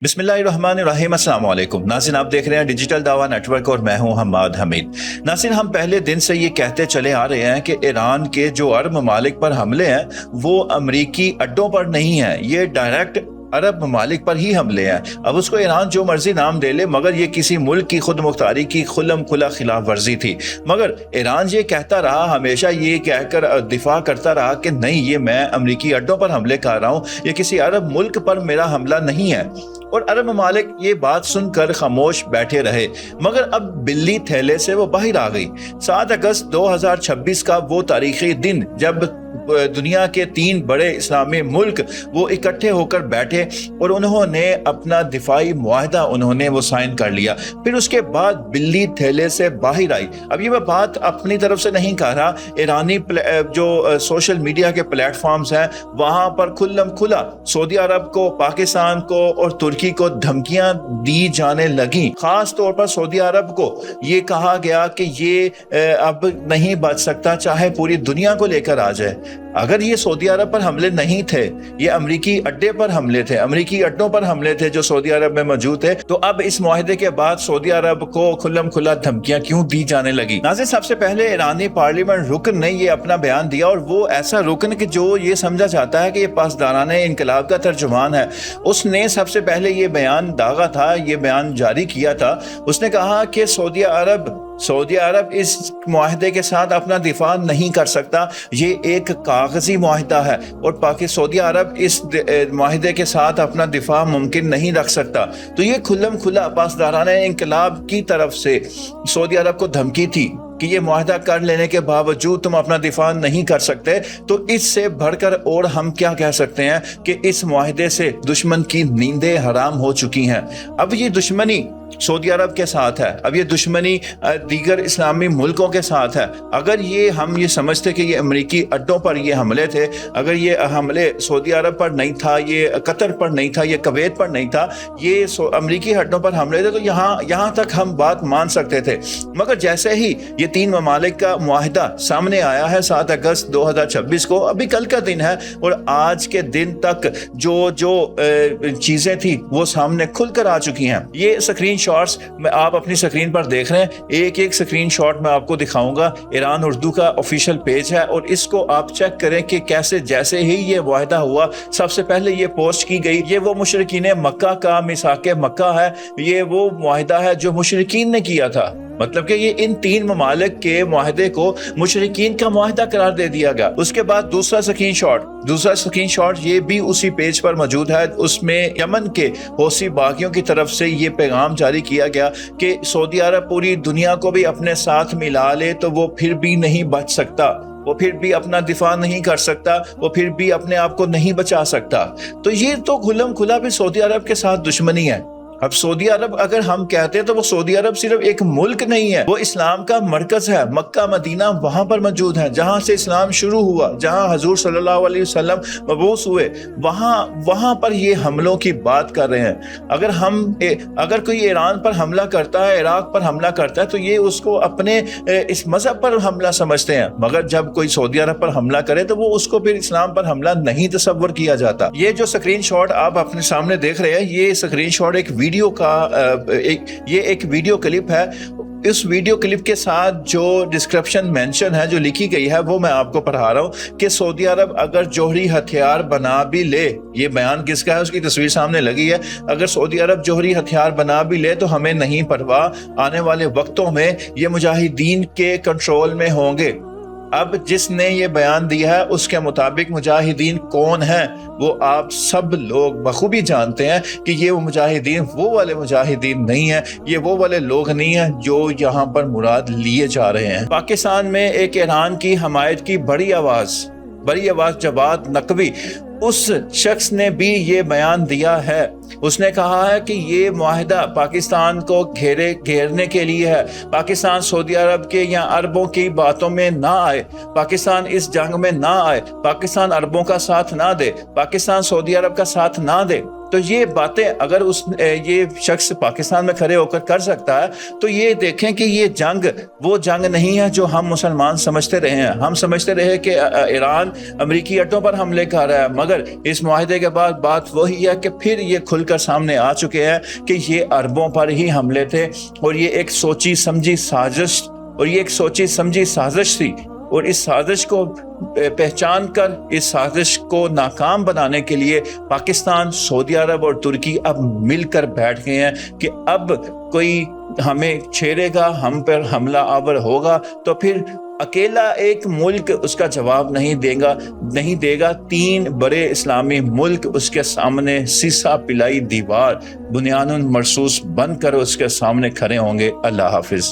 बिस्मिल्लाहिर्रहमानिर्रहीम। अस्सलाम वालेकुम नाज़रीन, आप देख रहे हैं डिजिटल दावा नेटवर्क और मैं हूं हम्माद हमीद। नाज़रीन, हम पहले दिन से ये कहते चले आ रहे हैं कि ईरान के जो अरब ममालिक पर हमले हैं वो अमरीकी अड्डों पर नहीं हैं, ये डायरेक्ट अरब ममालिक पर ही हमले हैं। अब उसको ईरान जो मर्जी नाम दे ले, मगर ये किसी मुल्क की खुद मुख्तारी की खुल्लम खुला खिलाफ वर्जी थी। मगर ईरान ये कहता रहा, हमेशा ये कहकर दिफा करता रहा कि नहीं, ये मैं अमरीकी अड्डों पर हमले कर रहा हूँ, ये किसी अरब मुल्क पर मेरा हमला नहीं है। और अरब ममालिक ये बात सुनकर खामोश बैठे रहे। मगर अब बिल्ली थैले से वो बाहर आ गई। 7 अगस्त 2026 का वो तारीखी दिन जब दुनिया के 3 बड़े इस्लामी मुल्क वो इकट्ठे होकर बैठे और उन्होंने अपना दिफाई मुआहदा उन्होंने वो साइन कर लिया। फिर उसके बाद बिल्ली थैले से बाहर आई। अब ये मैं बात अपनी तरफ से नहीं कह रहा, ईरानी जो सोशल मीडिया के प्लेटफॉर्म्स हैं वहां पर खुल्लम खुला सऊदी अरब को, पाकिस्तान को और तुर्की को धमकियां दी जाने लगी। खास तौर पर सऊदी अरब को ये कहा गया कि ये अब नहीं बच सकता, चाहे पूरी दुनिया को लेकर आ जाए। अगर ये सऊदी अरब पर हमले नहीं थे, ये अमरीकी अड्डे पर हमले थे, अमरीकी अड्डों पर हमले थे जो सऊदी अरब में मौजूद थे, तो अब इस मुआहदे के बाद सऊदी अरब को खुल्लम खुला धमकियां क्यों दी जाने लगी? नाज़रीन, सबसे पहले ईरानी पार्लियामेंट रुकन ने ये अपना बयान दिया, और वो ऐसा रुकन कि जो ये समझा जाता है कि ये पासदाराने इनकलाब का तर्जुमान है। उसने सबसे पहले ये बयान दागा था, ये बयान जारी किया था। उसने कहा कि सऊदी अरब इस मुआहदे के साथ अपना दिफा नहीं कर सकता, ये एक कागजी मुआहदा है और सऊदी अरब इस मुआहदे के साथ अपना दिफा मुमकिन नहीं रख सकता। तो ये खुल्लम खुला पासदाराने इनकलाब की तरफ से सऊदी अरब को धमकी थी कि ये मुआहदा कर लेने के बावजूद तुम अपना दिफा नहीं कर सकते। तो इससे बढ़कर और हम क्या कह सकते हैं कि इस मुआहदे से दुश्मन की नींदें हराम हो चुकी हैं। अब ये दुश्मनी सऊदी अरब के साथ है, अब ये दुश्मनी दीगर इस्लामी मुल्कों के साथ है। अगर हम ये समझते कि ये अमरीकी अड्डों पर ये हमले थे, अगर ये हमले सऊदी अरब पर नहीं था, ये कतर पर नहीं था, ये कुवैत पर नहीं था, ये अमरीकी अड्डों पर हमले थे, तो यहाँ तक हम बात मान सकते थे। मगर जैसे ही ये 3 ममालिक का मुआहदा सामने आया है 7 अगस्त 2026 को, अभी कल का दिन है, और आज के दिन तक जो चीजें थी वो सामने खुलकर आ चुकी हैं। ये स्क्रीन शॉट्स मैं आप अपनी स्क्रीन पर देख रहे हैं, एक स्क्रीन शॉट मैं आपको दिखाऊंगा। ईरान उर्दू का ऑफिशियल पेज है और इसको आप चेक करें कि कैसे जैसे ही ये मुआहदा हुआ, सबसे पहले ये पोस्ट की गई। ये वो मुशरिकीन मक्का का मिसाके मक्का है, ये वो मुआहदा है जो मुशरिकीन ने किया था। मतलब कि ये इन 3 ममालिक के मुआहदे को मुशरिकीन का मुआहदा करार दे दिया गया। उसके बाद दूसरा स्क्रीनशॉट ये भी उसी पेज पर मौजूद है। उसमें यमन के हौसी बागियों की तरफ से ये पैगाम जारी किया गया कि सऊदी अरब पूरी दुनिया को भी अपने साथ मिला ले तो वो फिर भी नहीं बच सकता, वो फिर भी अपना दिफा नहीं कर सकता, वो फिर भी अपने आप को नहीं बचा सकता। तो ये तो खुल्लम खुला भी सऊदी अरब के साथ दुश्मनी है। अब सऊदी अरब अगर हम कहते हैं तो वो सऊदी अरब सिर्फ एक मुल्क नहीं है, वो इस्लाम का मरकज है। मक्का मदीना वहां पर मौजूद है जहां से इस्लाम शुरू हुआ, जहां हजूर सल्लल्लाहु अलैहि वसल्लम मबूस हुए, वहां पर ये हमलों की बात कर रहे हैं। अगर कोई ईरान पर हमला करता है, इराक पर हमला करता है, तो ये उसको अपने इस मजहब पर हमला समझते हैं। मगर जब कोई सऊदी अरब पर हमला करे तो वो उसको फिर इस्लाम पर हमला नहीं तसव्वुर किया जाता। ये जो स्क्रीन शॉट आप अपने सामने देख रहे हैं, ये स्क्रीन शॉट एक वीडियो क्लिप है। इस वीडियो क्लिप के साथ जो डिस्क्रिप्शन मेंशन है, जो लिखी गई है, वो मैं आपको पढ़ा रहा हूँ कि सऊदी अरब अगर जौहरी हथियार बना भी ले, ये बयान किसका है उसकी तस्वीर सामने लगी है, अगर सऊदी अरब जौहरी हथियार बना भी ले तो हमें नहीं परवाह, आने वाले वक्तों में ये मुजाहिदीन के कंट्रोल में होंगे। अब जिसने ये बयान दिया है उसके मुताबिक मुजाहिदीन कौन है वो आप सब लोग बखूबी जानते हैं कि ये वो मुजाहिदीन वो वाले मुजाहिदीन नहीं है, ये वो वाले लोग नहीं है जो यहाँ पर मुराद लिए जा रहे हैं। पाकिस्तान में एक ईरान की हमायत की बड़ी आवाज जवाद नकवी, उस शख्स ने भी ये बयान दिया है। उसने कहा है कि ये मुआहदा पाकिस्तान को घेरने के लिए है। पाकिस्तान सऊदी अरब के या अरबों की बातों में ना आए, पाकिस्तान इस जंग में ना आए, पाकिस्तान अरबों का साथ ना दे, पाकिस्तान सऊदी अरब का साथ ना दे। تو یہ باتیں اگر یہ شخص پاکستان میں کھڑے ہو کر کر سکتا ہے تو یہ دیکھیں کہ یہ جنگ وہ جنگ نہیں ہے جو ہم مسلمان سمجھتے رہے ہیں. ہم سمجھتے رہے کہ ایران امریکی اڈوں پر حملے کر رہا ہے، مگر اس معاہدے کے بعد بات وہی ہے کہ پھر یہ کھل کر سامنے آ چکے ہیں کہ یہ عربوں پر ہی حملے تھے، اور یہ ایک سوچی سمجھی سازش تھی. اور اس سازش کو پہچان کر اس سازش کو ناکام بنانے کے لیے پاکستان، سعودی عرب اور ترکی اب مل کر بیٹھ گئے ہیں کہ اب کوئی ہمیں چھیڑے گا، ہم پر حملہ آور ہوگا تو پھر اکیلا ایک ملک اس کا جواب نہیں دے گا. 3 بڑے اسلامی ملک اس کے سامنے سیسا پلائی دیوار بنیان مرصوص بن کر اس کے سامنے کھڑے ہوں گے. اللہ حافظ.